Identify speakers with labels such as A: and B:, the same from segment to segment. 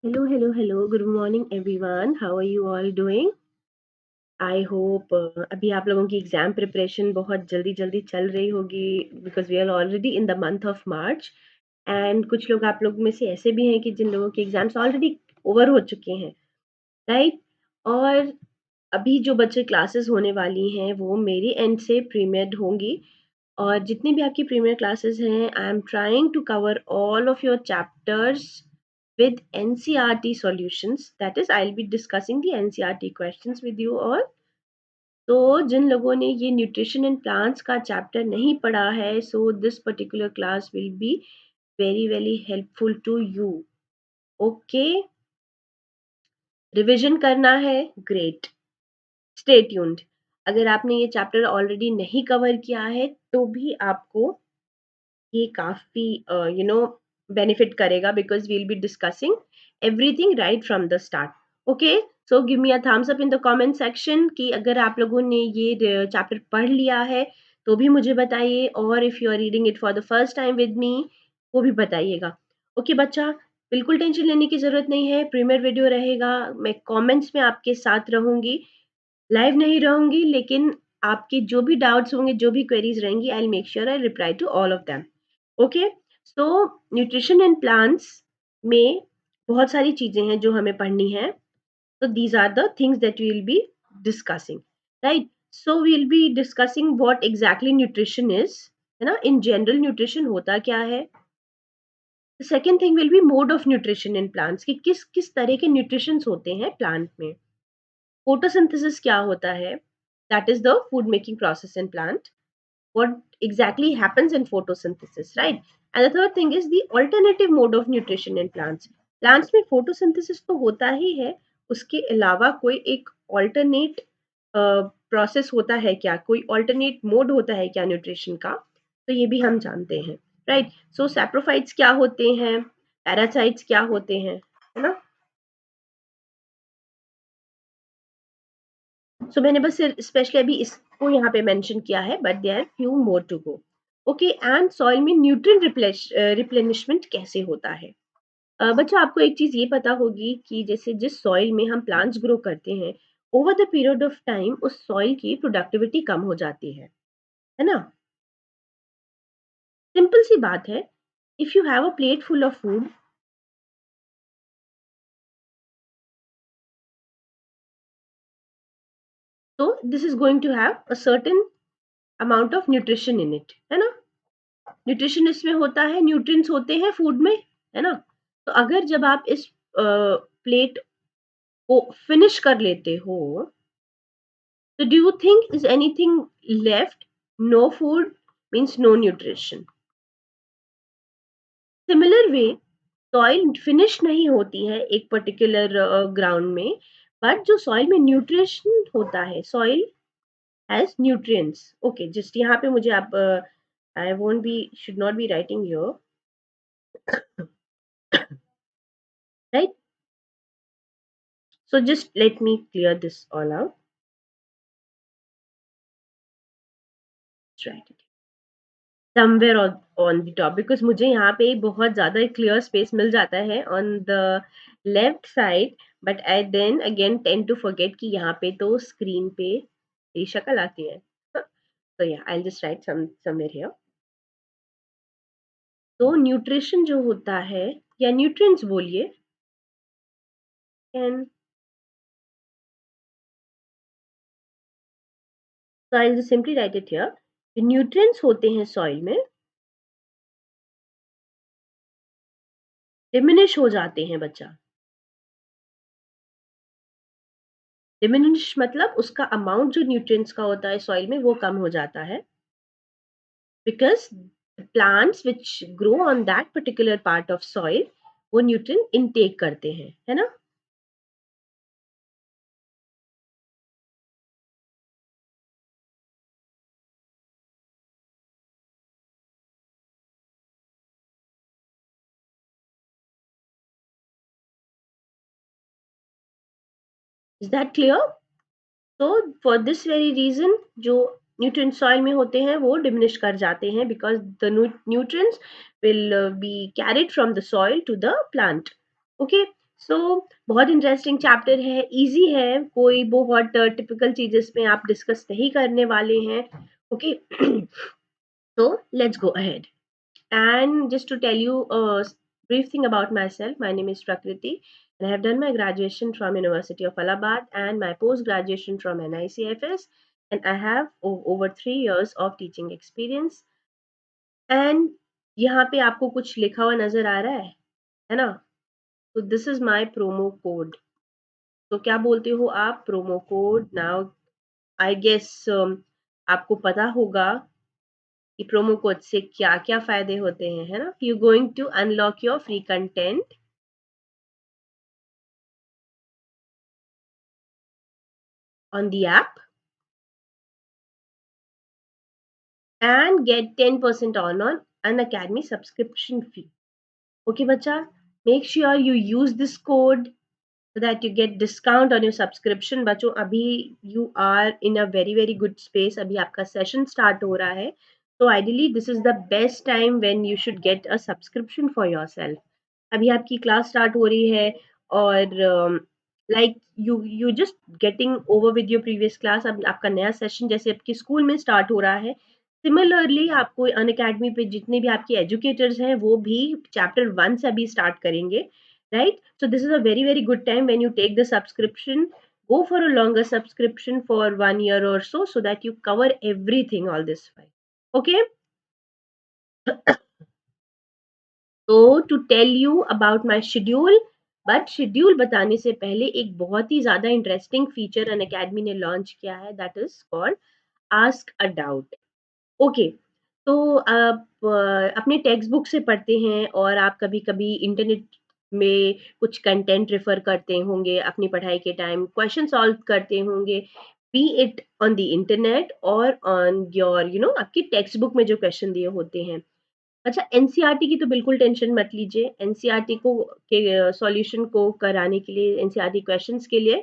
A: Hello, hello, hello. Good morning, everyone. How are you all doing? I hope अभी आप लोगों की exam preparation बहुत जल्दी जल्दी चल रही होगी because we are already in the month of March and कुछ लोग आप लोग में से ऐसे भी हैं कि जिन लोगों के एग्जाम्स ऑलरेडी ओवर हो चुके हैं, राइट? और अभी जो बच्चे क्लासेस होने वाली हैं वो मेरी एंड से प्रीमियड होंगी, और जितनी भी आपकी प्रीमियर क्लासेस हैं I am trying to cover all of your chapters with NCERT solutions. That is, I'll be discussing the NCERT questions with you all. तो जिन लोगों ने ये न्यूट्रिशन एंड प्लांट्स का चैप्टर नहीं पढ़ा है, so this particular class will be very very helpful to you. Okay, revision करना है, ग्रेट, स्टे ट्यून्ड. अगर आपने ये चैप्टर ऑलरेडी नहीं कवर किया है तो भी आपको ये काफ़ी बेनिफिट करेगा because we'll be discussing everything right from the start. Okay, so give me a thumbs up in the comment section कि अगर आप लोगों ने ये चैप्टर पढ़ लिया है तो भी मुझे बताइए, और if you are reading it for the first time with me वो भी बताइएगा. ओके बच्चा, बिल्कुल टेंशन लेने की ज़रूरत नहीं है, प्रीमियर वीडियो रहेगा, मैं कमेंट्स में आपके साथ रहूँगी, लाइव नहीं रहूँगी, लेकिन आपके जो भी डाउट्स होंगे, जो भी क्वेरीज रहेंगी, I will make sure I reply to all of them. Okay, so nutrition and plants में बहुत सारी चीजें हैं जो हमें पढ़नी है. तो these are the things that we will be discussing, right? So we will be discussing what exactly nutrition is, है ना? इन जनरल न्यूट्रिशन होता क्या है. Second thing will be mode of nutrition in plants, कि किस किस तरह के न्यूट्रिशंस होते हैं प्लांट में. फोटोसिंथेसिस क्या होता है, that is the food making process in plant. What exactly happens in photosynthesis, right? And the third thing is the alternative mode of nutrition in plants. Plants में photosynthesis तो होता ही है, उसके अलावा कोई एक alternate प्रोसेस होता है क्या, कोई alternate मोड होता है क्या न्यूट्रिशन का, तो ये भी हम जानते हैं, राइट? सो सैप्रोफाइट्स क्या होते हैं, पैरासाइट्स क्या होते हैं, है ना? सो मैंने बस स्पेशली अभी इसको यहाँ पे मेंशन किया है, but there are few more to go. Okay, and soil में न्यूट्रिएंट रिप्लेनिशमेंट कैसे होता है. बच्चा, आपको एक चीज ये पता होगी कि जैसे जिस सॉइल में हम प्लांट्स ग्रो करते हैं, over the period of time उस सॉइल की प्रोडक्टिविटी कम हो जाती है ना? सिंपल सी बात है, if you have a plate full of food, तो this is going to have a certain amount of nutrition in it, है ना? न्यूट्रिशन इसमें होता है, न्यूट्रिएंट्स होते हैं फूड में, है ना? तो अगर जब आप इस प्लेट को फिनिश कर लेते हो, तो do you think is anything left? No food means no nutrition. Similar way, soil finish नहीं होती है एक पर्टिकुलर ग्राउंड में, बट जो सॉइल में न्यूट्रिशन होता है, soil has nutrients. Okay, just यहाँ पे मुझे आप I won't be should not be writing your, right? So just let me clear this all out. Right. Somewhere on the top, because मुझे यहाँ पे बहुत ज़्यादा clear space मिल जाता है on the left side, but I then again tend to forget कि यहाँ पे तो screen पे ये शक्ल आती है. So yeah, I'll just write somewhere here. तो न्यूट्रिशन जो होता है, या न्यूट्रिएंट्स बोलिए, and so I'll just simply write it here. Nutrients होते हैं सॉइल में, डिमिनिश हो जाते हैं बच्चा. डिमिनिश मतलब उसका अमाउंट जो न्यूट्रिएंट्स का होता है सॉइल में वो कम हो जाता है, because plants which grow on that particular part of soil वो न्यूट्रिएंट इनटेक करते हैं, है ना? Is that clear? तो फॉर दिस वेरी रीजन जो न्यूट्रिएंट सॉइल में होते हैं वो डिमिनिश कर जाते हैं, because the nutrients will be carried from the soil to the plant. Okay, बहुत इंटरेस्टिंग चैप्टर है, इजी है, कोई बहुत टिपिकल चीज़ इसमें आप डिस्कस नहीं करने वाले हैं, okay. So let's go ahead. And just to tell you a brief thing about myself, my name is Prakriti, and I have done my graduation from University of Allahabad and my post graduation from NICFS, and I have over 3 years of teaching experience. And यहाँ पे आपको कुछ लिखा हुआ नजर आ रहा है ना? तो this is my promo code. तो क्या बोलते हो आप? Promo code. Now I guess आपको पता होगा कि प्रोमो कोड से क्या क्या फायदे होते हैं, है ना? You going to unlock your free content on the app and get 10% on an academy subscription fee. Okay bacha, make sure you use this code so that you get discount on your subscription. बच्चों अभी you are in a very good space, अभी आपका session start हो रहा है, तो ideally this is the best time when you should get a subscription for yourself. अभी आपकी क्लास स्टार्ट हो रही है और like you just getting over with your previous class. अब आपका नया सेशन जैसे आपके स्कूल में स्टार्ट हो रहा है, सिमिलरली आपको अन अकेडमी पे जितने भी आपके एजुकेटर्स हैं वो भी चैप्टर 1 से अभी स्टार्ट करेंगे, right? So this is a very good time when you take the subscription, go for a longer subscription for 1 year or so that you cover everything all this while. Okay. So to tell you about my schedule, but schedule बताने से पहले एक बहुत ही ज़्यादा interesting feature अन academy ने launch किया है, that is called ask a doubt. Okay, तो आप अपने टेक्स्ट बुक से पढ़ते हैं और आप कभी कभी इंटरनेट में कुछ कंटेंट रेफर करते होंगे, अपनी पढ़ाई के टाइम क्वेश्चन सॉल्व करते होंगे, B it on the internet और ऑन योर आपकी टेक्स्ट बुक में जो क्वेश्चन दिए होते हैं। अच्छा, एनसीईआरटी की तो बिल्कुल टेंशन मत लीजिए। एनसीईआरटी को के सॉल्यूशन को कराने के लिए, एनसीईआरटी क्वेश्चंस के लिए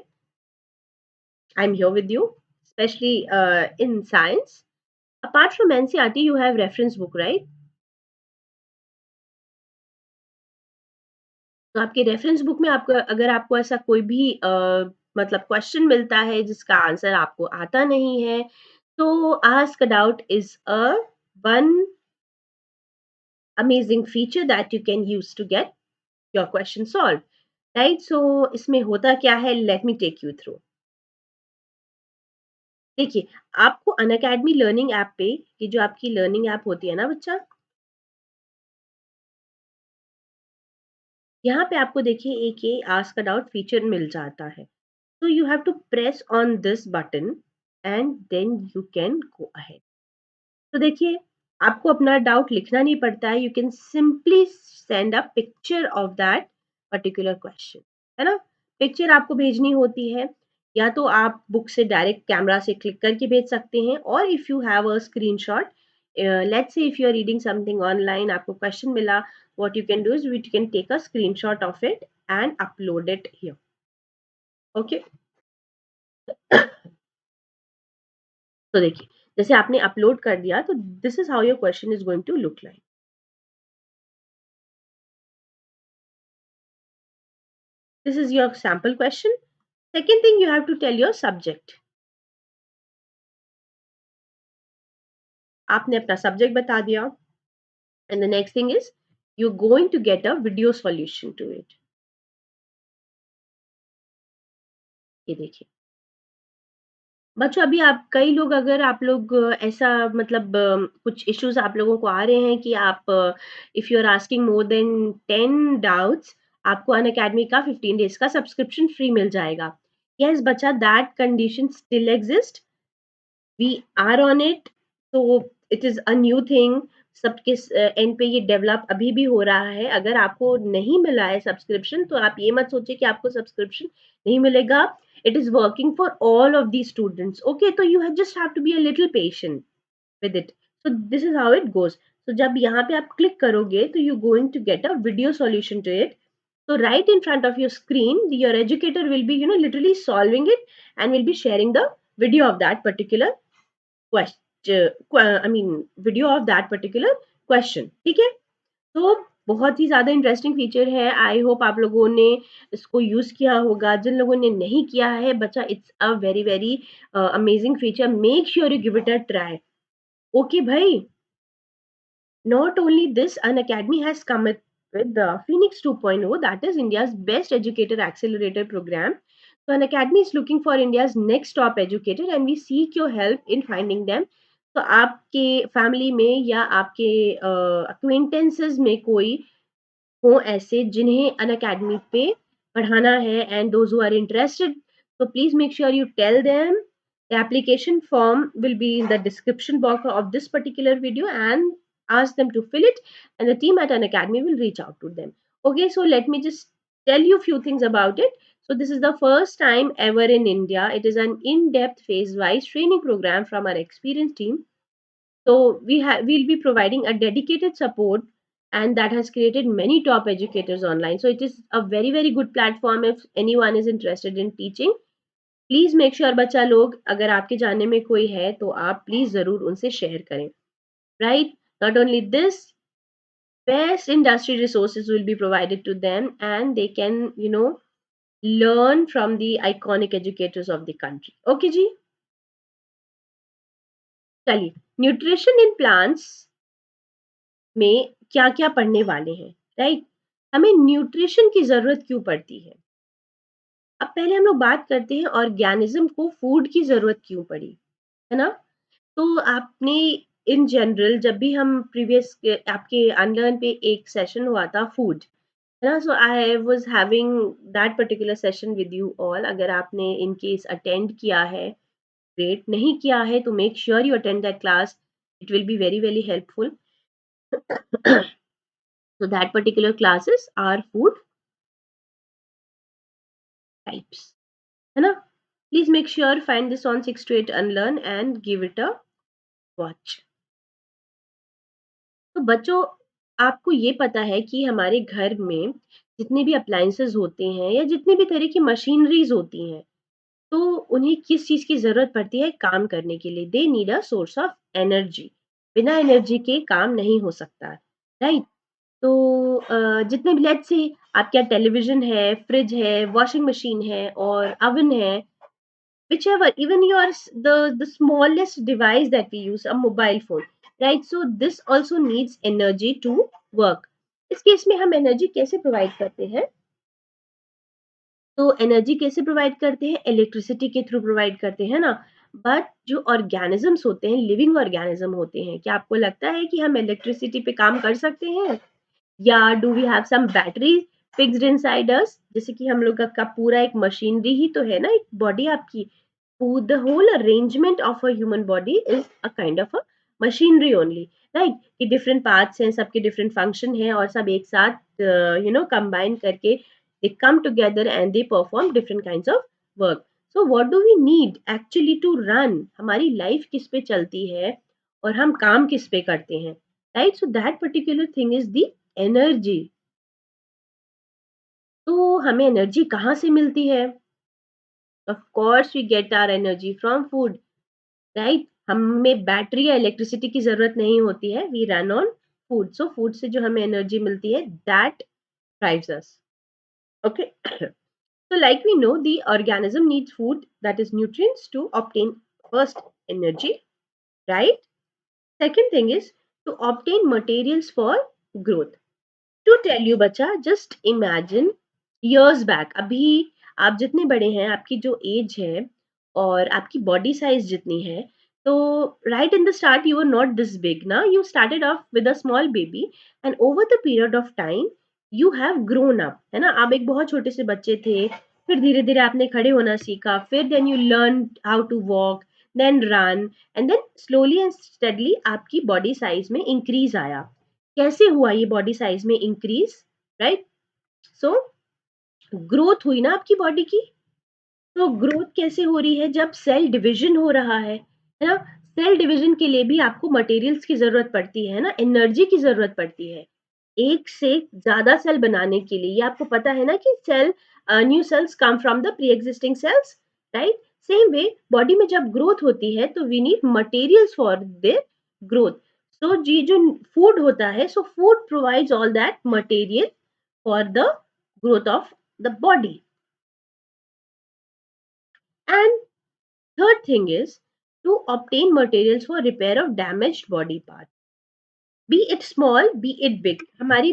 A: I am here with you, specially in science. Apart from NCERT you have reference book, right? तो आपके रेफरेंस बुक में आपको अगर आपको ऐसा कोई भी मतलब क्वेश्चन मिलता है जिसका आंसर आपको आता नहीं है, तो ask doubt is a one amazing feature that you can use to get your question solve, right? So इसमें होता क्या है, let me take you through. देखिए, आपको अनअकैडमी लर्निंग ऐप पे, ये जो आपकी लर्निंग ऐप होती है ना बच्चा, यहाँ पे आपको देखिए एक ये आस्क अ डाउट फीचर मिल जाता है। So you have to press on this button and then you can go ahead. तो देखिए, आपको अपना डाउट लिखना नहीं पड़ता है, you can simply send a picture of that particular question, है ना? पिक्चर आपको भेजनी होती है, या तो आप बुक से डायरेक्ट कैमरा से क्लिक करके भेज सकते हैं, और if you have a screenshot, let's say if you are reading something online, आपको क्वेश्चन मिला, what you can do is you can take a screenshot of it and upload it here, okay. तो देखिए, जैसे आपने upload कर दिया, तो this is how your question is going to look like. This is your sample question. Second thing, you have to tell your subject. आपने अपना subject बता दिया, and the next thing is you going to get a video solution to it. ये देखिए बच्चों, अभी आप कई लोग, अगर आप लोग ऐसा मतलब कुछ इश्यूज आप लोगों को आ रहे हैं कि आप if you are asking more than 10 doubts, आपको अन अकेडमी का 15 डेज का सब्सक्रिप्शन फ्री मिल जाएगा। यस बच्चा, that condition still exist, we are on it, तो it is a new thing. सबके एंड पे ये डेवलप अभी भी हो रहा है। अगर आपको नहीं मिला है सब्सक्रिप्शन, तो आप ये मत सोचिए कि आपको सब्सक्रिप्शन नहीं मिलेगा। It is working for all of the students, okay? तो you just have to be a little patient with it. So this is how it goes. तो जब यहाँ पे आप क्लिक करोगे, तो you going to get a video solution to it. So right in front of your screen, your educator will be, literally solving it, and will be sharing the video of that particular question, I mean video of that particular question, ठीक है? तो बहुत ही ज़्यादा interesting feature है। I hope आप लोगों ने इसको यूज़ किया होगा। जिन लोगों ने नहीं किया है बच्चा, it's a very very amazing feature. Make sure you give it a try. Okay भाई। Not only this, an academy has come up with the Phoenix 2.0, that is India's best educator accelerator program. So, an academy is looking for India's next top educator, and we seek your help in finding them. तो आपके family में या आपके acquaintances में कोई हो ऐसे जिन्हें अनअकैडमी पे पढ़ाना है and those who are interested, so please make sure you tell them. The application form will be in the description box of this particular video, and ask them to fill it, and the team at an academy will reach out to them. Okay, so let me just tell you a few things about it. So this is the first time ever in India. It is an in-depth phase wise training program from our experienced team. So we'll be providing a dedicated support, and that has created many top educators online. So it is a very very good platform if anyone is interested in teaching. Please make sure बच्चा लोग, अगर आपके जानने में कोई है तो आप प्लीज जरूर उनसे शेयर करें, right? Not only this, best industry resources will be provided to them, and they can learn from the iconic educators of the country. Okay जी, चलिए, न्यूट्रिशन इन प्लांट्स में क्या क्या पढ़ने वाले हैं, राइट? हमें न्यूट्रिशन की जरूरत क्यों पड़ती है? अब पहले हम लोग बात करते हैं ऑर्गेनिज्म को फूड की जरूरत क्यों पड़ी, है ना? तो आपने इन जनरल, जब भी हम प्रीवियस आपके अनलर्न पे एक सेशन हुआ था फूड, है ना? So I was having that particular session with you all. अगर आपने इन केस अटेंड किया है, ग्रेट। नहीं किया है तो make sure you attend that class, it will be very very helpful. So that particular classes are food types, है ना? Please make sure find this on 6 to 8 unlearn and give it a watch. तो बच्चों, आपको ये पता है कि हमारे घर में जितने भी अप्लायंसेस होते हैं या जितनी भी तरह की मशीनरीज होती हैं, तो उन्हें किस चीज की जरूरत पड़ती है काम करने के लिए? They need a source of energy. बिना एनर्जी के काम नहीं हो सकता, राइट? तो जितने भी, लेट्स से आपके यहाँ टेलीविजन है, फ्रिज है, वॉशिंग मशीन है और अवन है, whichever, even the smallest device that we use, a mobile phone, right? So this also needs energy to work. इस केस में हम एनर्जी कैसे प्रोवाइड करते हैं? तो एनर्जी कैसे प्रोवाइड करते हैं? इलेक्ट्रिसिटी के थ्रू प्रोवाइड करते हैं ना। बट जो ऑर्गेनिजम्स होते हैं, लिविंग ऑर्गेनिज्म होते हैं, क्या आपको लगता है कि हम इलेक्ट्रिसिटी पे काम कर सकते हैं? या do we have some battery fixed inside us? जैसे कि हम लोग का पूरा एक मशीनरी ही तो है ना, एक बॉडी आपकी। The whole arrangement of a human body is a kind of a machinery only, right? कि different parts हैं, सबके different function हैं और सब एक साथ combine करके they come together and they perform different kinds of work. So what do we need actually to run? हमारी life किस पे चलती है और हम काम किस पे करते हैं, right? So that particular thing is the energy. तो हमें एनर्जी कहाँ से मिलती है? Of course we get our energy from food, right? हमें बैटरी या इलेक्ट्रिसिटी की जरूरत नहीं होती है, we run on food. So food से जो हमें एनर्जी मिलती है, that drives us. Okay, so like we know, the organism needs food, that is nutrients, to obtain first energy, right? Second thing is to obtain materials for growth. To tell you बच्चा, just imagine years back, अभी आप जितने बड़े हैं, आपकी जो as है और आपकी बॉडी साइज जितनी है, तो right in the start you are not this big ना, you started off with a small baby, and over the period of time you have grown up, है ना? आप एक बहुत छोटे से बच्चे थे, फिर धीरे धीरे आपने खड़े होना सीखा, फिर then you learn how to walk, then run, and then slowly and steadily आपकी बॉडी साइज में इंक्रीज आया। कैसे हुआ ये बॉडी साइज में इंक्रीज, राइट? सो ग्रोथ हुई ना आपकी बॉडी की। तो ग्रोथ कैसे हो रही है? जब सेल डिवीजन हो रहा है ना? सेल डिवीजन के लिए भी आपको मटेरियल्स की जरूरत पड़ती है ना, एनर्जी की जरूरत पड़ती है। एक से ज्यादा सेल बनाने के लिए, ये आपको पता है ना कि cell, new cells come from the pre existing cells, right? Same way body में जब ग्रोथ होती है तो we need materials for their growth. So ये जो फूड होता है, so food provides all that material for the growth of the body. And third thing is to obtain materials for repair of damaged body parts. Be it small be it big. हमारी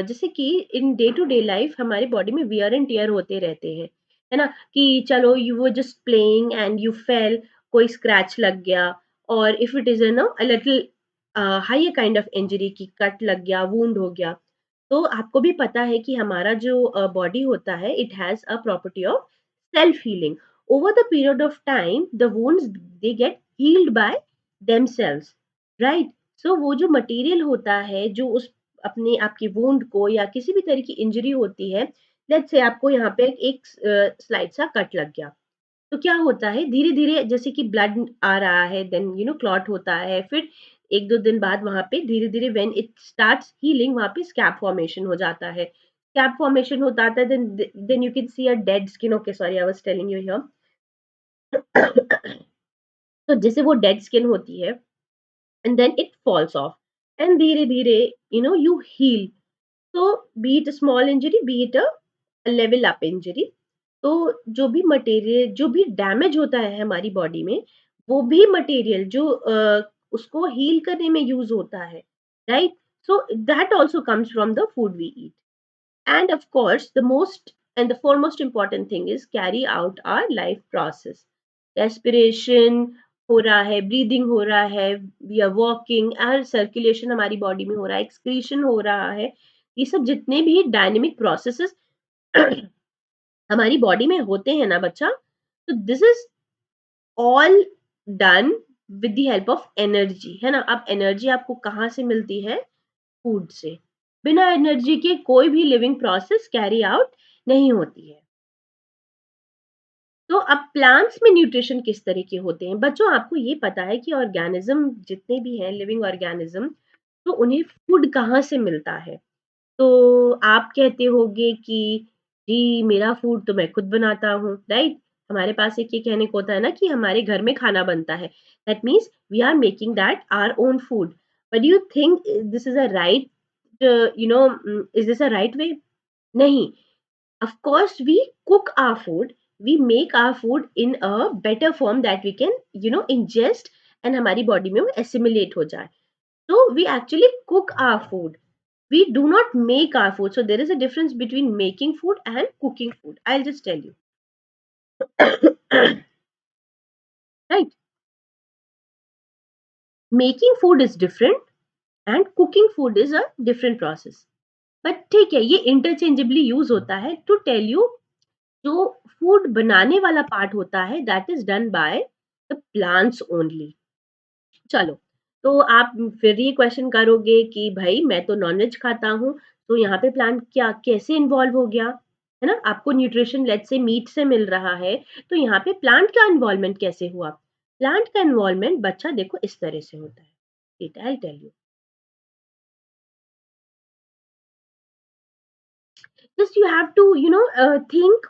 A: जैसे कि in day to day life हमारी body में wear and tear होते रहते हैं, है ना, कि चलो यू वो just playing and you fell, कोई स्क्रैच लग गया, और if it is no a little high kind of injury की कट लग गया, वुंड हो गया, तो आपको भी पता है कि हमारा जो बॉडी होता है it has a property of self healing. Over the period of time the wounds they get healed by themselves, right. So वो जो मटेरियल होता है जो उस अपने आपकी वुंड को या किसी भी तरह की इंजरी होती है, लेट्स से आपको यहाँ पे एक स्लाइड सा कट लग गया, तो क्या होता है धीरे धीरे जैसे कि ब्लड आ रहा है, देन क्लॉट होता है, फिर एक दो दिन बाद वहां पे धीरे धीरे व्हेन इट स्टार्ट्स हीलिंग वहां पे स्कैब फॉर्मेशन हो जाता है. स्कैब फॉर्मेशन होता है, then you can see a dead skin. Okay, sorry, I was telling you here. तो जैसे वो डेड स्किन होती है and then it falls off, and धीरे धीरे you heal. So be it a small injury, be it a level up injury, तो जो भी मटेरियल जो भी डैमेज होता है हमारी बॉडी में, वो भी मटेरियल जो उसको हील करने में यूज होता है, right. So that also comes from the food we eat. And of course, the most and the foremost important thing is carry out our life process. Respiration हो रहा है, breathing हो रहा है, we are walking, air circulation हमारी body में हो रहा है, excretion हो रहा है. ये सब जितने भी डायनेमिक प्रोसेसेस हमारी बॉडी में होते हैं ना बच्चा, तो this is all done with the help of energy, है ना. अब एनर्जी आपको कहाँ से मिलती है? फूड से. बिना एनर्जी के कोई भी लिविंग प्रोसेस कैरी आउट नहीं होती है. तो अब प्लांट्स में न्यूट्रिशन किस तरह के होते हैं बच्चों? आपको ये पता है कि ऑर्गेनिज्म जितने भी हैं लिविंग ऑर्गेनिज्म, तो उन्हें फूड कहाँ से मिलता है? तो आप कहते होगे कि जी मेरा फूड तो मैं खुद बनाता हूँ, राइट. हमारे पास एक ये कहने को होता है ना कि हमारे घर में खाना बनता है, that means we are making that our own food. But you think this is a right, is this a right way? Nahi. Of course, we cook our food, we make our food in a better form that we can, ingest, and हमारी body में वो assimilate हो जाए. So we actually cook our food. We do not make our food. So there is a difference between making food and cooking food. I'll just tell you. Right? Making food is different and cooking food is a different process. But ठीक है, ये interchangeably use होता है to tell you जो food बनाने वाला part होता है that is done by the plants only. चलो, तो आप फिर ये क्वेश्चन करोगे कि भाई मैं तो नॉनवेज खाता हूँ, तो यहाँ पे प्लांट क्या कैसे इन्वॉल्व हो गया, है ना. आपको न्यूट्रिशन लेट से मीट से मिल रहा है, तो यहाँ पे प्लांट का इन्वॉल्वमेंट कैसे हुआ? प्लांट का इन्वॉल्वमेंट बच्चा देखो इस तरह से होता है. I tell you, just you have to think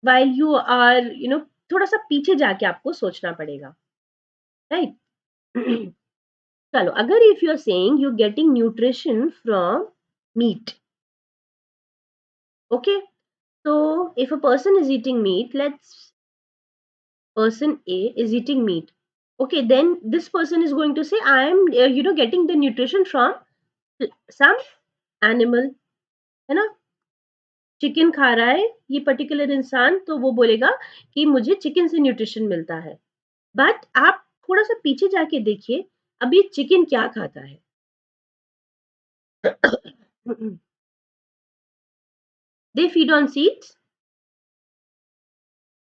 A: while you are थोड़ा सा पीछे जाके आपको सोचना पड़ेगा, राइट. चलो, अगर if you are saying you getting nutrition from meat, okay, so if a person is eating meat, let's person A is eating meat, okay, then this person is going to say I am getting the nutrition from some animal, है ना. Chicken खा रहा है ये particular इंसान, तो वो बोलेगा कि मुझे चिकन से न्यूट्रिशन मिलता है. बट आप थोड़ा-सा पीछे जाके देखिए, अब ये चिकन क्या खाता है? They feed on seeds,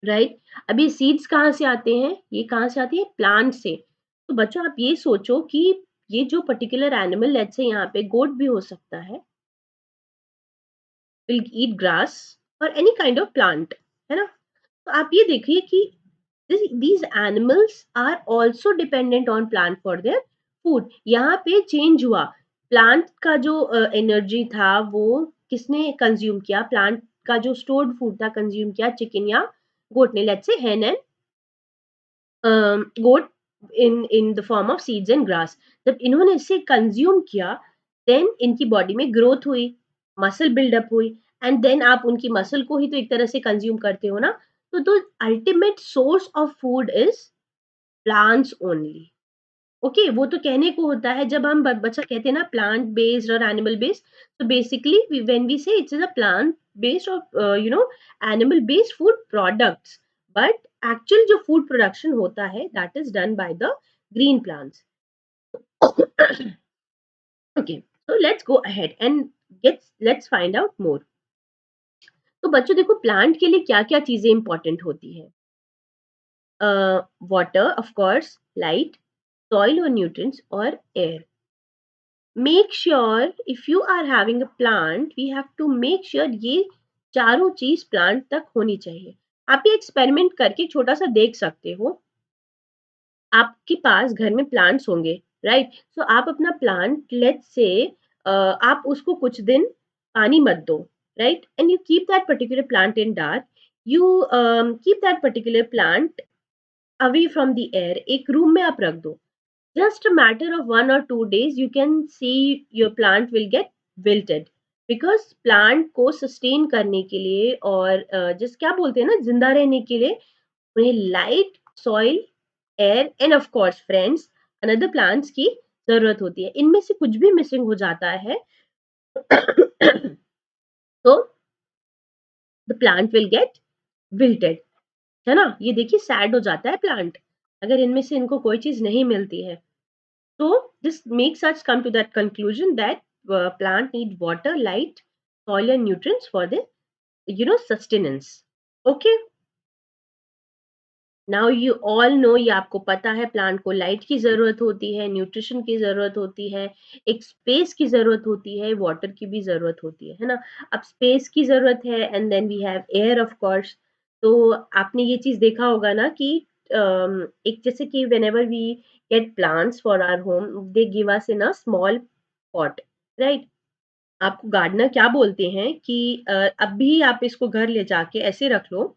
A: right? अब ये सीड्स कहाँ से आते हैं? ये कहाँ से आती है? प्लांट से. तो बच्चों आप ये सोचो कि ये जो पर्टिकुलर एनिमल लेट्स से यहाँ पे गोट भी हो सकता है, विल ईट ग्रास और एनी काइंड ऑफ प्लांट, है ना? तो आप ये देखिए कि these animals are also dependent on plant for their food. यहाँ पे चेंज हुआ. प्लांट का जो एनर्जी था वो किसने कंज्यूम किया? प्लांट का जो स्टोर्ड फूड था कंज्यूम किया चिकन या गोट ने. Let's say hen and goat in the form of seeds and grass. जब इन्होंने इसे कंज्यूम किया, देन इनकी बॉडी में ग्रोथ हुई, मसल बिल्डअप हुई, एंड देन आप उनकी मसल को ही तो एक तरह से कंज्यूम करते हो ना। तो ultimate source of food is plants only. Okay, वो तो कहने को होता है, जब हम बच्चा कहते हैं ना प्लांट बेस्ड और एनिमल बेस्ड, तो बेसिकली व्हेन वी से इट्स अ प्लांट बेस्ड और animal based food products, but actual जो फूड प्रोडक्शन होता है that is done by the green plants. Okay, so let's go ahead and let's find out more। तो बच्चों देखो, plant के लिए क्या क्या चीजें इंपॉर्टेंट होती है। Water of course, light, soil और न्यूट्रिएंट्स और air. Make sure if you are having a plant, we have to make sure ये चारों चीज प्लांट तक होनी चाहिए। आप ये एक्सपेरिमेंट करके छोटा सा देख सकते हो। आपके पास घर में प्लांट्स होंगे, राइट? सो आप अपना प्लांट, लेट्स से आप उसको कुछ दिन पानी मत दो, right? And you keep that particular plant in dark. You keep that particular plant away from the air, एक रूम में आप रख दो। Just a matter of 1 or 2 days, you can see your plant will get wilted, because plant को sustain करने के लिए और जिस क्या बोलते हैं ना, जिंदा रहने के लिए उन्हें light, soil, air and of course friends another plants की जरूरत होती है। इनमें से कुछ भी मिसिंग हो जाता है तो the plant will get wilted, है ना? ये देखिए सैड हो जाता है प्लांट अगर इनमें से इनको कोई चीज नहीं मिलती है। So this makes us come to that conclusion that plant need water, light, soil and nutrients for the sustenance. Okay. Now you all know, ये आपको पता है, प्लांट को लाइट की ज़रूरत होती है, न्यूट्रिशन की ज़रूरत होती है, एक स्पेस की ज़रूरत होती है, वाटर की भी ज़रूरत होती है ना? अब स्पेस की ज़रूरत है and then we have air of course. तो आपने ये चीज़ देखा होगा ना कि एक जैसे कि whenever we get plants for our home, they give us in a small pot, right? आपको गार्डनर क्या बोलते हैं कि अभी आप इसको घर ले जाके ऐसे रख लो,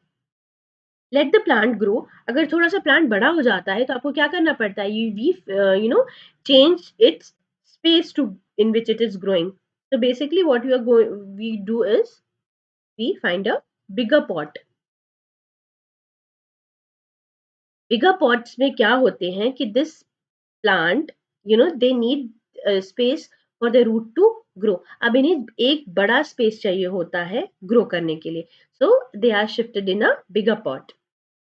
A: लेट द प्लांट ग्रो। अगर थोड़ा सा प्लांट बड़ा हो जाता है तो आपको क्या करना पड़ता है, you know change its space to in which it is growing. so basically what we do is we find a bigger pot। Bigger pots में क्या होते हैं कि this plant, they need space for the root to grow. अब इन्हें एक बड़ा space चाहिए होता है ग्रो करने के लिए, so they are shifted in a bigger pot.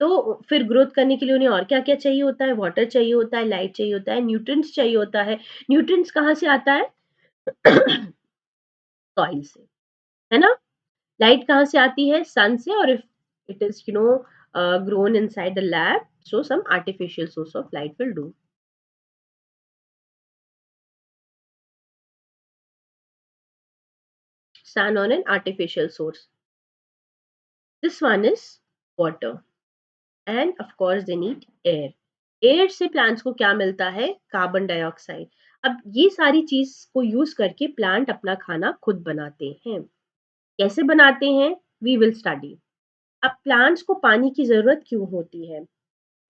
A: तो फिर ग्रोथ करने के लिए उन्हें और क्या-क्या चाहिए होता है? वाटर चाहिए होता है, लाइट चाहिए होता है, न्यूट्रिएंट्स चाहिए होता है। न्यूट्रिएंट्स कहाँ से आता है? सॉइल से, है ना? लाइट कहाँ से आती है? सन से। और if it is grown inside the lab, so some artificial source of light will do। Sun on an artificial source। This one is water, and of course they need air। Air से plants को क्या मिलता है? Carbon dioxide. अब ये सारी चीज को यूज करके प्लांट अपना खाना खुद बनाते हैं। कैसे बनाते हैं? We will study. अब प्लांट्स को पानी की जरूरत क्यों होती है,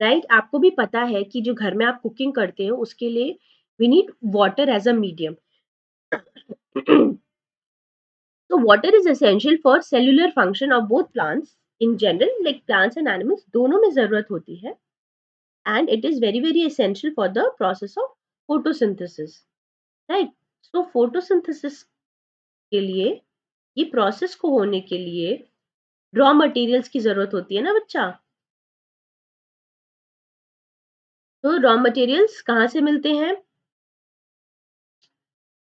A: राइट? आपको भी पता है कि जो घर में आप कुकिंग करते हो उसके लिए we need water as a medium. तो water is essential for cellular function of both plants in general, like plants and animals दोनों में जरूरत होती है। And it is very very essential for the process of photosynthesis, right? So photosynthesis के लिए, ये process को होने के लिए रॉ मटेरियल्स की जरूरत होती है ना बच्चा। तो रॉ मटेरियल्स कहाँ से मिलते हैं?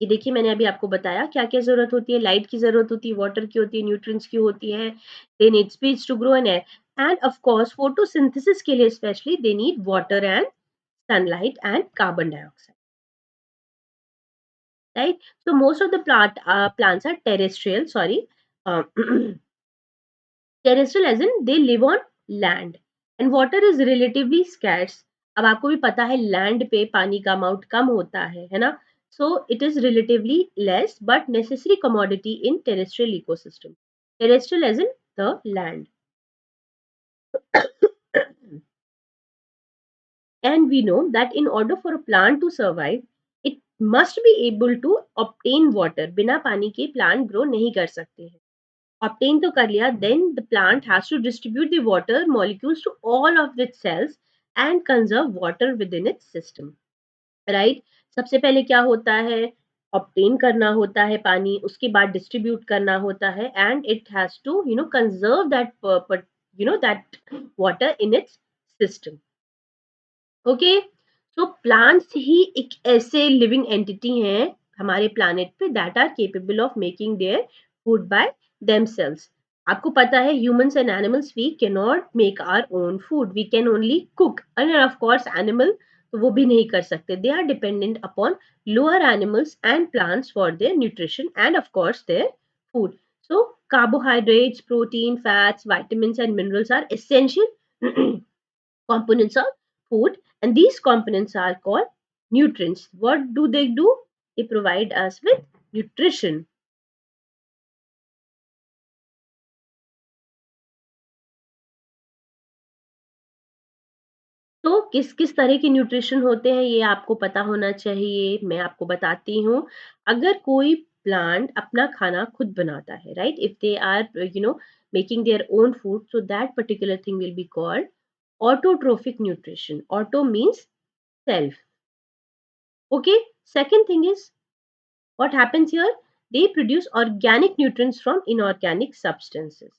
A: ये देखिए, मैंने अभी आपको बताया क्या-क्या ज़रूरत होती है। लाइट की ज़रूरत होती है, वाटर की होती है, न्यूट्रिएंट्स की होती है, they need space to grow and air, and of course photosynthesis के लिए specially they need water and sunlight and carbon dioxide, right? So most of the plants are terrestrial, sorry, uh, terrestrial as in they live on land and water is relatively scarce। अब आपको भी पता है land पे पानी का amount कम होता है ना? So it is relatively less but necessary commodity in terrestrial ecosystem। Terrestrial as in the land। And we know that in order for a plant to survive, it must be able to obtain water. बिना पानी के plant grow नहीं कर सकते हैं. Obtain तो कर लिया, then the plant has to distribute the water molecules to all of its cells and conserve water within its system. Right. सबसे पहले क्या होता है, ऑब्टेन करना होता है पानी, उसके बाद डिस्ट्रीब्यूट करना होता है, and it has to conserve that that water in its system. Okay. So plants ही एक ऐसे लिविंग एंटिटी हैं हमारे प्लानेट पे that are capable of making their food by themselves. आपको पता है humans and animals we can not make our own food, we can only cook. And of course animal तो वो भी नहीं कर सकते, they are dependent upon lower animals and plants for their nutrition and of course their food. So carbohydrates, protein, fats, vitamins and minerals are essential components of food, and these components are called nutrients. What do? They provide us with nutrition. तो किस किस तरह के nutrition होते हैं ये आपको पता होना चाहिए. मैं आपको बताती हूँ. अगर कोई प्लांट अपना खाना खुद बनाता है, right, if they are making their own food, so that particular thing will be called autotrophic nutrition. Auto means self. Okay. Second thing is, what happens here? They produce organic nutrients from inorganic substances.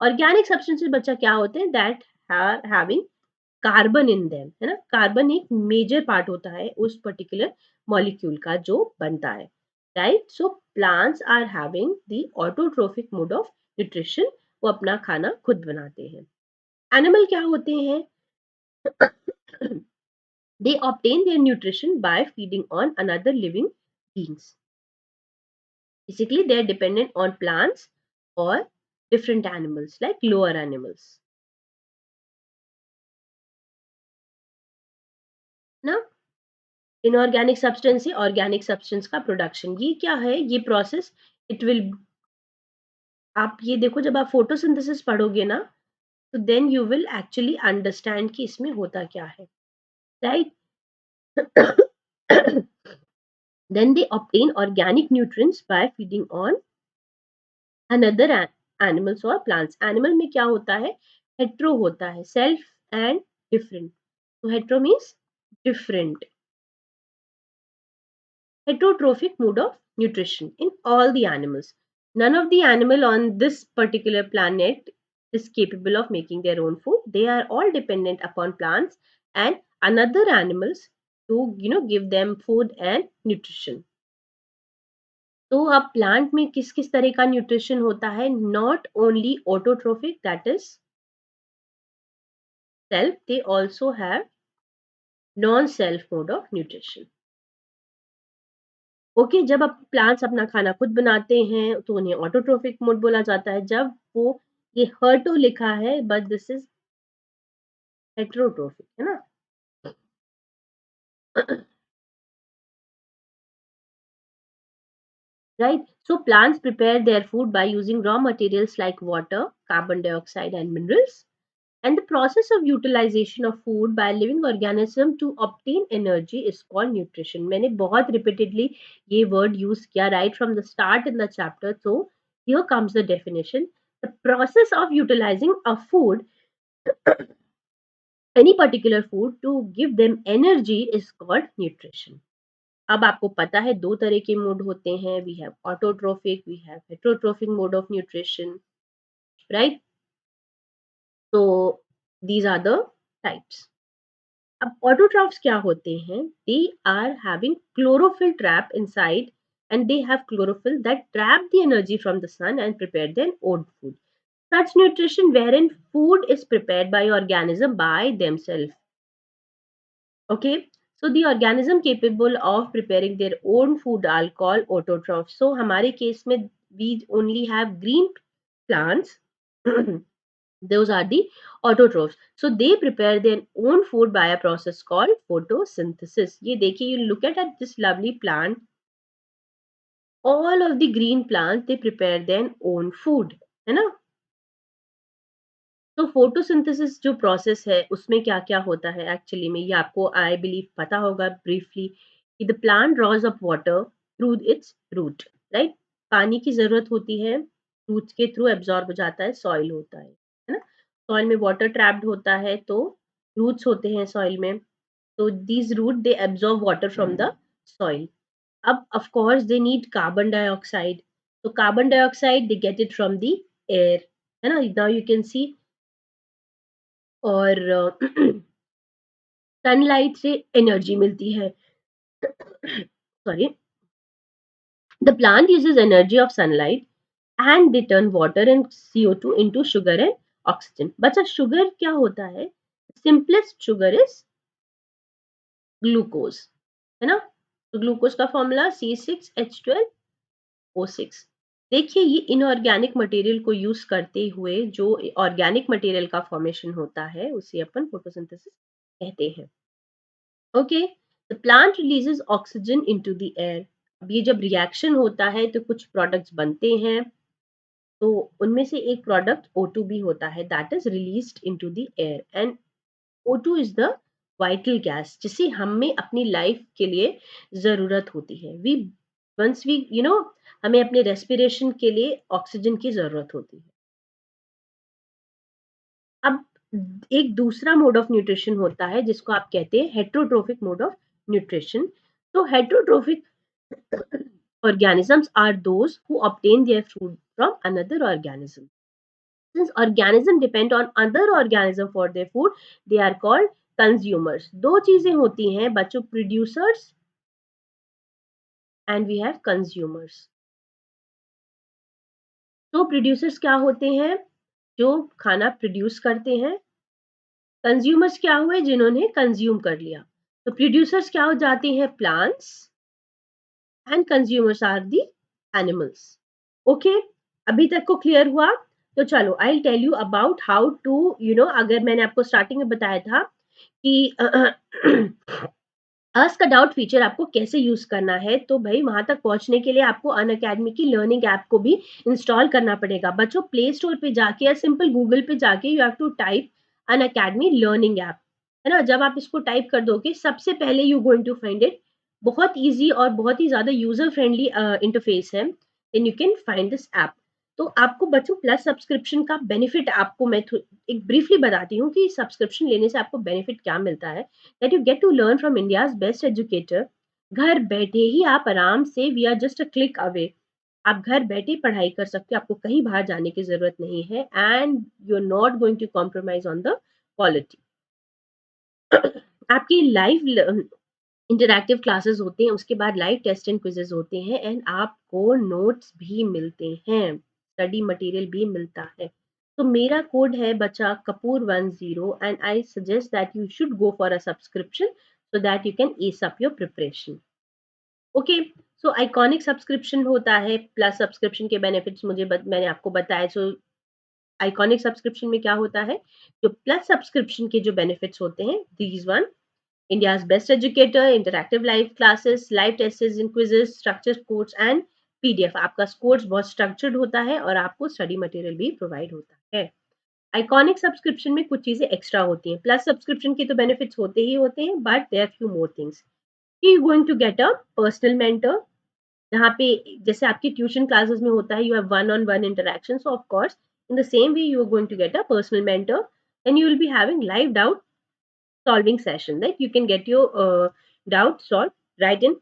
A: Organic substances बच्चा क्या होते हैं? That are having carbon in them, है ना. Carbon एक major part होता है उस पर्टिकुलर मॉलिक्यूल का जो बनता है, right. So plants are having the autotrophic mode of nutrition. वो अपना खाना खुद बनाते हैं. एनिमल क्या होते हैं? They obtain their nutrition by feeding on another living beings. Basically, they are dependent on plants or different animals like lower animals. Now, inorganic substance से organic substance का production, ये क्या है? ये process it will, आप ये देखो, जब आप photosynthesis पढ़ोगे ना, तो then you will actually understand कि इसमें होता क्या है, right? Then they obtain organic nutrients by feeding on another animals or plants. Animal में क्या होता है? Hetero होता है, self and different. So hetero means different. Heterotrophic mode of nutrition in all the animals. None of the animal on this particular planet is capable of making their own food. They are all dependent upon plants and another animals to give them food and nutrition. तो अब plant में किस किस तरह का nutrition होता है? Not only autotrophic, that is self, they also have non self mode of nutrition. Okay. जब अब प्लांट्स अपना खाना खुद बनाते हैं तो उन्हें ऑटोट्रोफिक मोड बोला जाता है. जब वो, ये हर्टो लिखा है बट दिस इज हेट्रोट्रोफिक, है ना. Right. So plants prepare their food by using raw materials like water, carbon dioxide and minerals. And the process of utilization of food by living organism to obtain energy is called nutrition. मैंने बहुत repeatedly ये word use किया right from the start in the chapter. So here comes the definition. The process of utilizing a food, any particular food, to give them energy is called nutrition. अब आपको पता है दो तरह के mode होते हैं. We have autotrophic, we have heterotrophic mode of nutrition, right. तो दीज आर द टाइप्स. अब ऑटोट्रॉफ्स क्या होते हैं? They are having chlorophyll trap inside, and they have chlorophyll that trap the energy from the sun and prepare their own food. Such nutrition wherein food is prepared by organism by themselves. Okay. So the organism capable of preparing their own food are called autotrophs. So हमारे case में we only have green plants. Those are the autotrophs. So they prepare their own food by a process called photosynthesis. ये देखिए, you look at this lovely plant. All of the green plants they prepare their own food, है ना. तो photosynthesis जो process है उसमें क्या क्या होता है एक्चुअली में, ये आपको आई बिलीव पता होगा ब्रीफली, कि the plant draws up water through its root, right. पानी की जरूरत होती है, रूट्स के थ्रू एब्जॉर्ब हो जाता है, सॉइल होता है ना। सॉइल में वाटर ट्रैप्ड होता है, तो रूट्स होते हैं सॉइल में, तो these root they absorb water from the soil. अब of course they need carbon dioxide, so carbon dioxide they get it from the air, है ना। now you can see, और सनलाइट से एनर्जी मिलती है, sorry, the plant uses energy of sunlight and they turn water and CO2 into sugar and oxygen. बच्चा sugar क्या होता है, simplest sugar is ग्लूकोज, है ना। तो ग्लूकोज का फॉर्मूला C6H12O6। देखिए ये इनऑर्गेनिक मटेरियल को यूज करते हुए जो ऑर्गेनिक मटेरियल का फॉर्मेशन होता है उसे अपन फोटोसिंथेसिस कहते हैं। Okay, the plant releases oxygen into the air. अब ये जब रिएक्शन होता है तो कुछ प्रोडक्ट्स बनते हैं, तो उनमें से एक प्रोडक्ट O2 भी होता है, that is released into the air, and O2 is the vital gas जिसे हमें अपनी लाइफ के लिए जरूरत होती है। वी वंस वी हमें अपने रेस्पिरेशन के लिए ऑक्सीजन की जरूरत होती है। अब एक दूसरा मोड ऑफ न्यूट्रिशन होता है जिसको आप कहते हैं हेट्रोट्रोफिक मोड ऑफ न्यूट्रिशन। तो heterotrophic organisms are those who obtain their food from another organism. Since organisms depend on other organism for their food, they are called consumers. दो चीजें होती हैं बच्चों, producers and we have consumers. तो producers क्या होते हैं, जो खाना प्रोड्यूस करते हैं। कंज्यूमर्स क्या हुए, जिन्होंने कंज्यूम कर लिया। तो प्रोड्यूसर्स क्या हो जाते हैं, plants, and consumers are the animals. Okay, अभी तक को क्लियर हुआ। तो चलो I tell you about how to अगर मैंने आपको स्टार्टिंग में बताया था कि आस्क अ डाउट फीचर आपको कैसे यूज करना है, तो भाई वहां तक पहुंचने के लिए आपको अनअकैडमी की लर्निंग ऐप को भी इंस्टॉल करना पड़ेगा। बच्चों प्ले स्टोर पे जाके या सिंपल गूगल पे जाके you have to type Unacademy learning app, है ना। जब आप इसको टाइप कर दोगे सबसे पहले you going to find it, बहुत ईजी और बहुत ही ज्यादा यूजर फ्रेंडली इंटरफेस है, then you can find this app. तो आपको बच्चों प्लस सब्सक्रिप्शन का बेनिफिट आपको मैं एक ब्रीफली बताती हूँ कि सब्सक्रिप्शन लेने से आपको बेनिफिट क्या मिलता है। That you get to learn from India's best educator. घर बैठे ही आप आराम से, we are just a click away, आप घर बैठे पढ़ाई कर सकते हो, आपको कहीं बाहर जाने की जरूरत नहीं है, and you are not going to compromise on the quality. आपकी लाइव इंटरैक्टिव क्लासेस होते हैं, उसके बाद लाइव टेस्ट एंड क्विजेस होते हैं, एंड आपको नोट्स भी मिलते हैं, स्टडी मटेरियल भी मिलता है। तो मेरा कोड है बच्चा Kapoor10, and I suggest that you should go for a subscription so that you can S up your preparation. Okay, so iconic subscription होता है, प्लस सब्सक्रिप्शन के बेनिफिट्स मैंने आपको बताया। सो आइकॉनिक सब्सक्रिप्शन में क्या होता है, जो प्लस सब्सक्रिप्शन के जो बेनिफिट्स होते हैं, these one, India's best educator, interactive live classes, live tests and quizzes, structured course and PDF। आपका कोर्स बहुत स्ट्रक्चर्ड होता है और आपको स्टडी मटेरियल भी प्रोवाइड होता है। आइकॉनिक सब्सक्रिप्शन में कुछ चीजें एक्स्ट्रा होती हैं, प्लस सब्सक्रिप्शन के तो बेनिफिट्स होते ही होते हैं, but there are few more things. You going to get a personal mentor, जहाँ पे जैसे आपकी ट्यूशन क्लासेस में होता है, you have one on one interaction, so of course in the same way you are going to get a personal mentor, and you will be having live doubt solving session, that you can get your doubt solved right in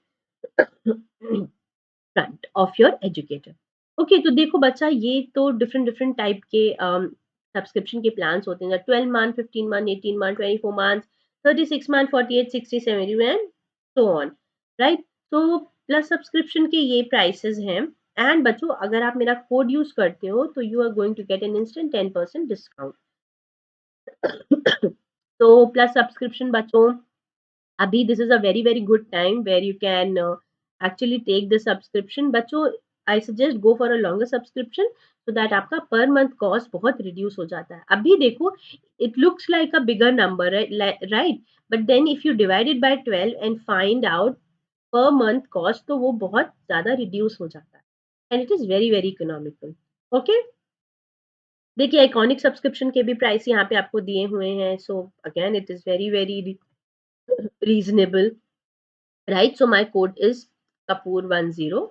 A: front of your educator। Okay, तो देखो बच्चा, ये तो different different type के subscription के plans होते हैं, 12 month, 15 month, 18 month, 24 month, 36 month, 48, 60, 70 and so on, right. तो प्लस सब्सक्रिप्शन के ये प्राइसेस हैं, एंड बच्चों अगर आप मेरा कोड यूज करते हो तो you are going to get an instant 10% discount. तो प्लस सब्सक्रिप्शन बच्चों, अभी this is a very very good time where you can actually take the subscription. बच्चों I suggest go for a longer subscription so that आपका per month cost बहुत reduce हो जाता है। अभी देखो it looks like a bigger number, right, but then if you divide it by 12 and find out per month cost, तो वो बहुत ज्यादा रिड्यूस हो जाता है, and it is very very economical. Okay, देखिए आइकॉनिक सब्सक्रिप्शन के भी प्राइस यहाँ पे आपको दिए हुए हैं, so again it is very very reasonable, right? So my code is Kapoor10।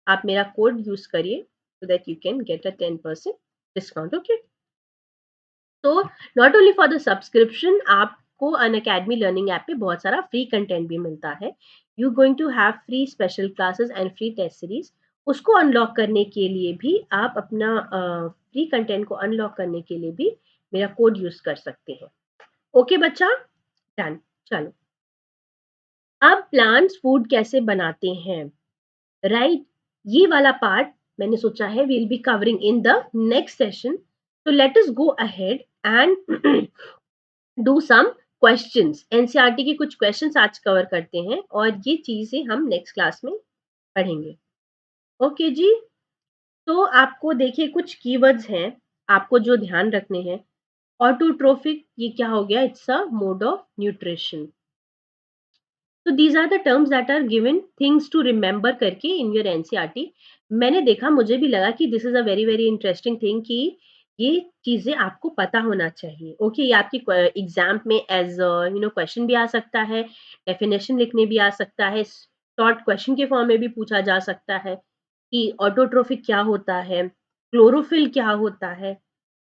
A: आप मेरा कोड यूज़ करिए सो that you can get a 10% discount, okay? तो not only for the subscription, आपको अनअकैडमी लर्निंग ऐप पे बहुत सारा फ्री कंटेंट भी मिलता है। You going to have free special classes and free test series. उसको अनलॉक करने के लिए भी आप अपना फ्री कंटेंट को अनलॉक करने के लिए भी मेरा कोड यूज कर सकते हैं। ओके बच्चा, डन। चलो, अब प्लांट्स फूड कैसे बनाते हैं, राइट? ये वाला पार्ट मैंने सोचा है will be covering in the next session. तो let us go ahead and do some questions. NCERT के कुछ क्वेश्चंस आज कवर करते हैं और ये चीजें हम नेक्स्ट क्लास में पढ़ेंगे। ओके जी, तो आपको देखिए कुछ कीवर्ड्स हैं आपको जो ध्यान रखने हैं। ऑटोट्रोफिक, ये क्या हो गया? It's a mode of nutrition. तो these are the terms that are given things to remember करके इन योर एनसीईआरटी। मैंने देखा, मुझे भी लगा कि this is a very very interesting thing कि ये चीजें आपको पता होना चाहिए। ओके, ये आपकी एग्जाम में एज क्वेश्चन भी आ सकता है, डेफिनेशन लिखने भी आ सकता है, शॉर्ट क्वेश्चन के फॉर्म में भी पूछा जा सकता है कि ऑटोट्रोफिक क्या होता है, क्लोरोफिल क्या होता है,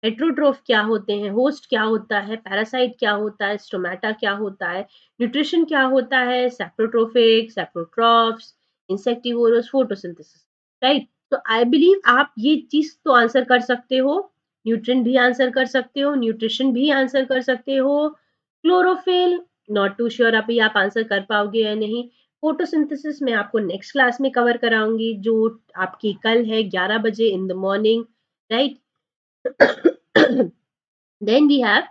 A: हेट्रोट्रोफ क्या होते हैं, होस्ट क्या होता है, पैरासाइट क्या होता है, स्टोमेटा क्या होता है, न्यूट्रिशन क्या होता है, सैप्रोट्रोफिक, सैप्रोट्रॉफ्स, इंसेक्टिवोरस, फोटोसिंथेसिस, राइट? तो आई बिलीव आप ये चीज तो आंसर कर सकते हो, न्यूट्रिएंट भी आंसर कर सकते हो, न्यूट्रिशन भी आंसर कर सकते हो, क्लोरोफिल नॉट टू श्योर अभी आप आंसर कर पाओगे या नहीं। फोटोसिंथेसिस मैं आपको नेक्स्ट क्लास में कवर कराऊंगी, जो आपकी कल है 11 बजे in the morning, right? Then we have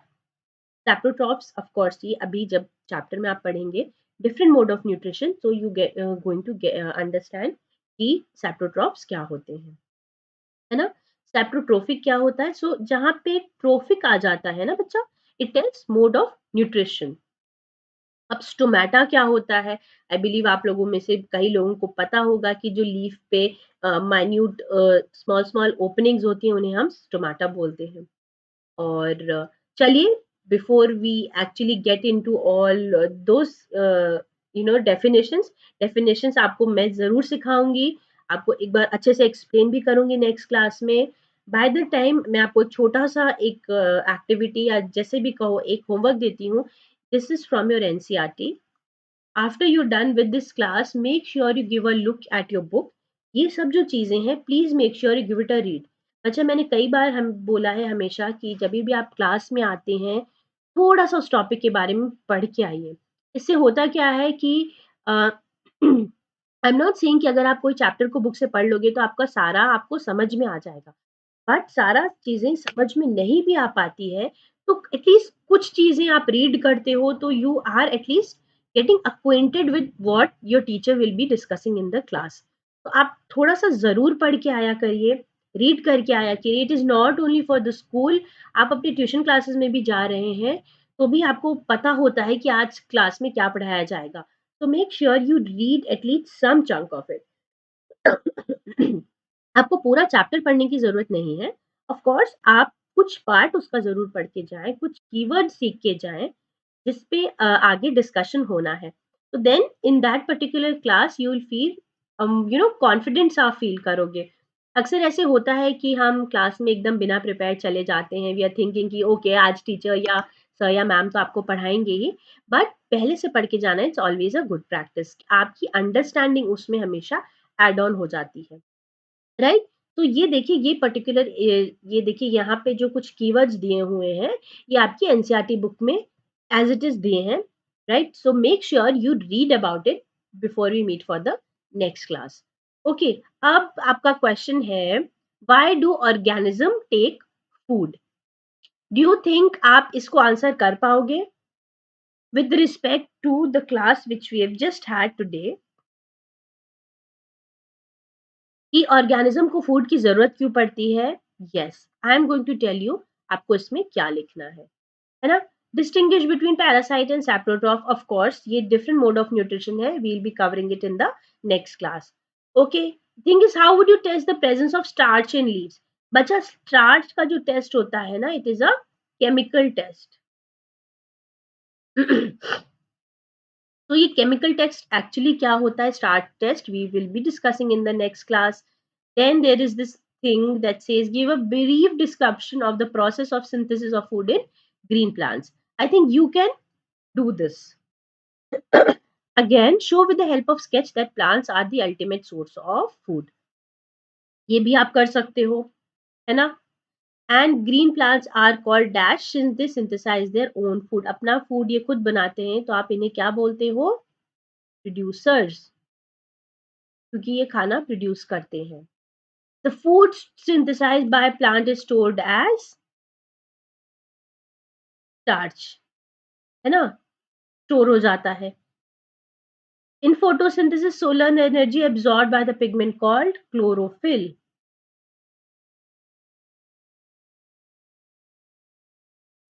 A: saprotrophs, of course ये अभी जब चैप्टर में आप पढ़ेंगे different mode of nutrition, so you get going to understand कि सैप्रोट्रॉप्स क्या होते हैं, है ना? सैप्रोट्रोफिक क्या होता है? सो जहां पे ट्रोफिक आ जाता है ना बच्चा, it is mode of nutrition. अब स्टोमेटा क्या होता है? आई बिलीव आप लोगों में से कई लोगों को पता होगा कि जो लीफ पे माइन्यूट स्मॉल स्मॉल ओपनिंग्स होती हैं उन्हें हम स्टोमेटा बोलते हैं। और चलिए, before we actually get into all those definitions आपको मैं ज़रूर सिखाऊँगी, आपको एक बार अच्छे से एक्सप्लेन भी करूँगी नेक्स्ट क्लास में। बाय द टाइम मैं आपको छोटा-सा एक एक्टिविटी या जैसे भी कहो एक होमवर्क देती हूँ। This is from your NCERT. After you done with this class, make sure you give a look at your book. ये सब जो चीजें हैं please make sure you give it a read. अच्छा, मैंने कई बार हम बोला है हमेशा कि जब भी आप क्लास में आते हैं थोड़ा सा उस टॉपिक के बारे में पढ़ के आइए। इससे होता क्या है कि आई एम नॉट सेइंग कि अगर आप कोई चैप्टर को बुक से पढ़ लोगे तो आपका सारा आपको समझ में आ जाएगा, बट सारा चीज़ें समझ में नहीं भी आ पाती है, तो एटलीस्ट कुछ चीज़ें आप रीड करते हो तो you are at least getting acquainted with what your teacher will be discussing in the class. तो आप थोड़ा-सा ज़रूर पढ़ के आया करिए, रीड करके आया करिए। It is not only for the school, आप अपनी ट्यूशन क्लासेस में भी जा रहे हैं, तो भी आपको पता होता है कि आज क्लास में क्या पढ़ाया जाएगा। तो make sure you read at least some chunk of it. आपको पूरा चैप्टर पढ़ने की ज़रूरत नहीं है। ऑफ कोर्स आप कुछ पार्ट उसका ज़रूर पढ़ के जाएँ, कुछ कीवर्ड सीख के जाएँ, जिस पे आगे डिस्कशन होना है। तो then in that particular class you will feel confidence आप फील करोगे। अक्सर ऐसे होता है कि हम क्लास में एकदम बिना प्रिपेयर्ड चले जाते हैं। वी आर थिंकिंग कि ओके आज टीचर या सर या मैम तो आपको पढ़ाएँगे ही, बट पहले से पढ़ के जाना it's always a good practice. आपकी अंडरस्टैंडिंग उसमें हमेशा ऐड ऑन हो जाती है। राइट? तो ये देखिए ये पर्टिकुलर ये देखिए यहाँ पे जो कुछ कीवर्ड्स दिए हुए हैं, ये आपकी एनसीईआरटी बुक में एज़ इट इज़ दिए हैं, राइट? So make sure you read about it before we meet for the next class. Okay, अब आपका क्वेश्चन है, why do organism take food? Do you think आप इसको आंसर कर पाओगे? With respect to the class which we have just had today, कि organism को food की ज़रूरत क्यों पड़ती है? Yes, I am going to tell you आपको इसमें क्या लिखना है ना? Distinguish between parasite and saprotroph, of course ये डिफरेंट मोड ऑफ न्यूट्रिशन है, we will be covering it in the next class. Okay, thing is how would you test the presence of starch in leaves? बचा starch का जो test होता है ना, it is a chemical test. तो ये chemical test actually क्या होता है, starch test, we will be discussing in the next class. Then there is this thing that says give a brief description of the process of synthesis of food in green plants. I think you can do this. Again, show with the help of sketch that plants are the ultimate source of food. ये भी आप कर सकते हो, है ना. And green plants are called dash since they synthesize their own food. अपना food ये खुद बनाते हैं, तो आप इन्हें क्या बोलते हो, producers, क्योंकि ये खाना प्रोड्यूस करते हैं. The food synthesized by plant is stored as starch, है ना, स्टोर हो जाता है. In photosynthesis, solar energy absorbed by the pigment called chlorophyll.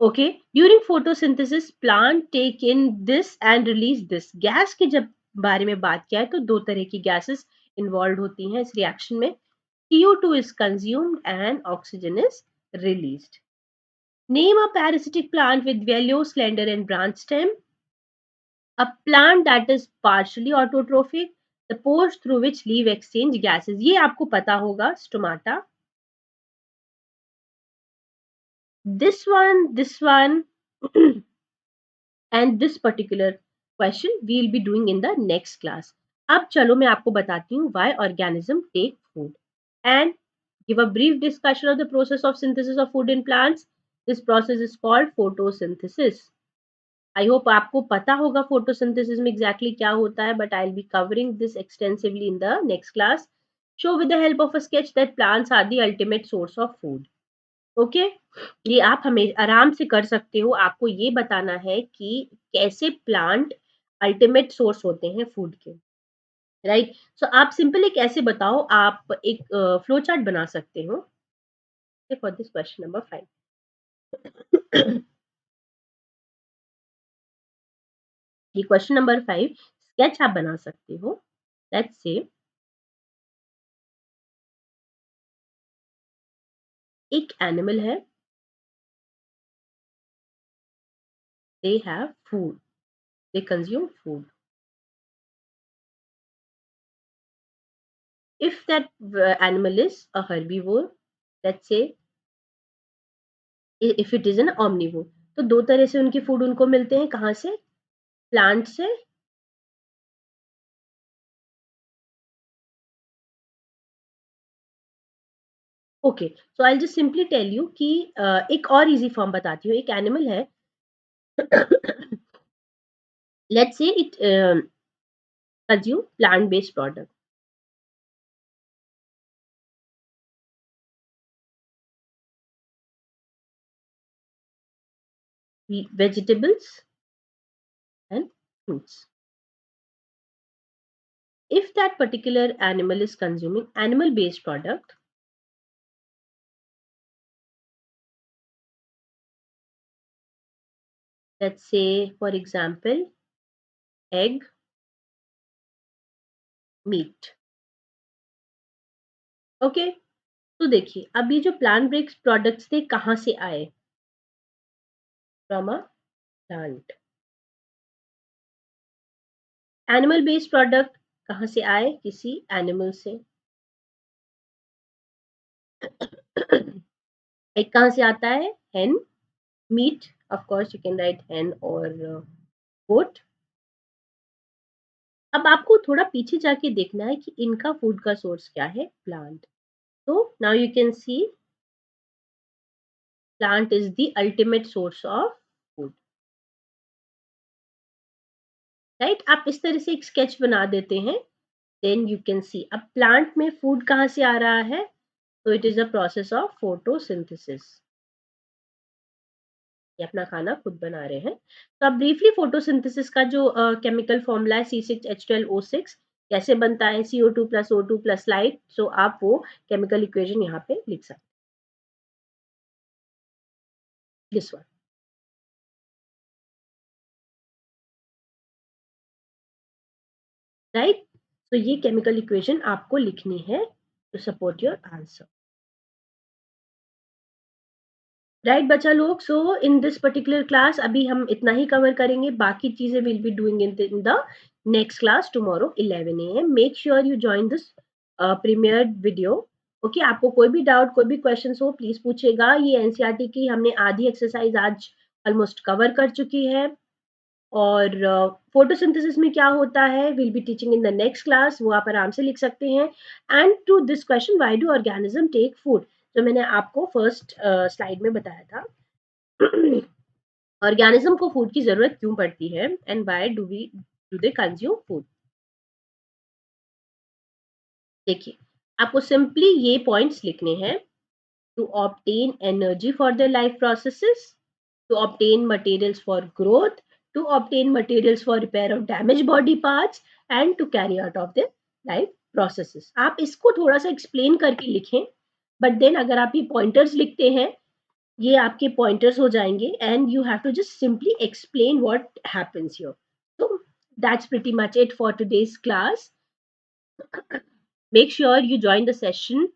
A: Okay, during photosynthesis, plant take in this and release this. Gas के जब बारे में बात किया है तो दो तरह की गैसेस इन्वॉल्व होती हैं इस रिएक्शन में. CO2 is consumed and oxygen is released. Name a parasitic plant with yellow, slender and branched stem. A plant that is partially autotrophic, the pores through which leaf exchange gases. ये आपको पता होगा, stomata. This one, and this particular question we will be doing in the next class. अब चलो मैं आपको बताती हूँ why organism take food and give a brief discussion of the process of synthesis of food in plants. This process is called photosynthesis. I hope आपको पता होगा photosynthesis में exactly क्या होता है, but I'll be covering this extensively in the next class. Show with the help of a sketch that plants are the ultimate source of food. Okay, ये आप हमें आराम से कर सकते हो. आपको ये बताना है कि कैसे प्लांट अल्टीमेट सोर्स होते हैं फूड के, राइट. सो आप सिंपल एक ऐसे बताओ, आप एक फ्लो चार्ट बना सकते हो फॉर दिस क्वेश्चन नंबर 5. ये क्वेश्चन नंबर 5 स्केच आप बना सकते हो. लेट्स से एक एनिमल है, they have food, they consume food. If that animal is a herbivore, let's say if it is an omnivore, तो दो तरह से उनके फूड उनको मिलते हैं. कहाँ से, प्लांट से. Okay, so I just simply tell you कि एक और इजी फॉर्म बताती हूँ. एक एनिमल है, let's say it consume plant based product. Vegetables and fruits. If that particular animal is consuming animal based product, let's say for example egg, meat. Okay, तो देखिए अब ये जो प्लांट बेस्ड प्रोडक्ट्स थे कहाँ से आए, from a plant. Animal based product कहाँ से आए, किसी एनिमल से. एक कहाँ से आता है, hen. Meat, of course you can write hen or goat. अब आपको थोड़ा पीछे जाके देखना है कि इनका फूड का सोर्स क्या है, प्लांट. तो now you can C plant is the ultimate source of food, right. आप इस तरह से एक स्केच बना देते हैं, देन यू कैन सी अब प्लांट में फूड कहाँ से आ रहा है. तो it is a process of photosynthesis. ये अपना खाना खुद बना रहे हैं. तो अब ब्रीफली फोटोसिंथेसिस का जो केमिकल फॉर्मूला है C6H12O6 कैसे बनता है, CO2 plus O2 plus light. सो आप वो केमिकल इक्वेशन यहाँ पे लिख सकते हैं, दिस वन, राइट. तो ये केमिकल इक्वेशन आपको लिखनी है to support your answer. Right बच्चा लोग, so in this particular class अभी हम इतना ही कवर करेंगे, बाकी चीजें will be doing in the next class tomorrow 11 AM. Make sure you join this premiere video. Okay, आपको कोई भी डाउट, कोई भी क्वेश्चन हो, प्लीज पूछेगा. ये एनसीईआरटी की हमने आधी एक्सरसाइज आज ऑलमोस्ट कवर कर चुकी है. और फोटोसिंथेसिस में क्या होता है will be teaching in the next class, वो आप आराम से लिख सकते हैं. And to this question, why do organism take food, जो मैंने आपको फर्स्ट स्लाइड में बताया था. ऑर्गेनिज्म को फूड की जरूरत क्यों पड़ती है and why do they consume food. देखिए, आपको सिंपली ये पॉइंट्स लिखने हैं. To obtain energy for the life processes, to obtain materials for growth, to obtain materials for repair of damaged body parts, and to carry out of their life processes. आप इसको थोड़ा सा explain करके लिखें, but then अगर आप ये pointers लिखते हैं, ये आपके पॉइंटर्स हो जाएंगे and you have to just simply explain what happens here. So that's pretty much it for today's class. Make sure you join the session.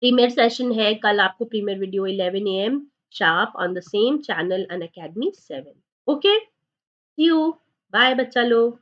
A: Premiere session है कल, आपको premiere video 11 AM sharp on the same channel Unacademy 7. Okay, see you. Bye बच्चा लोग.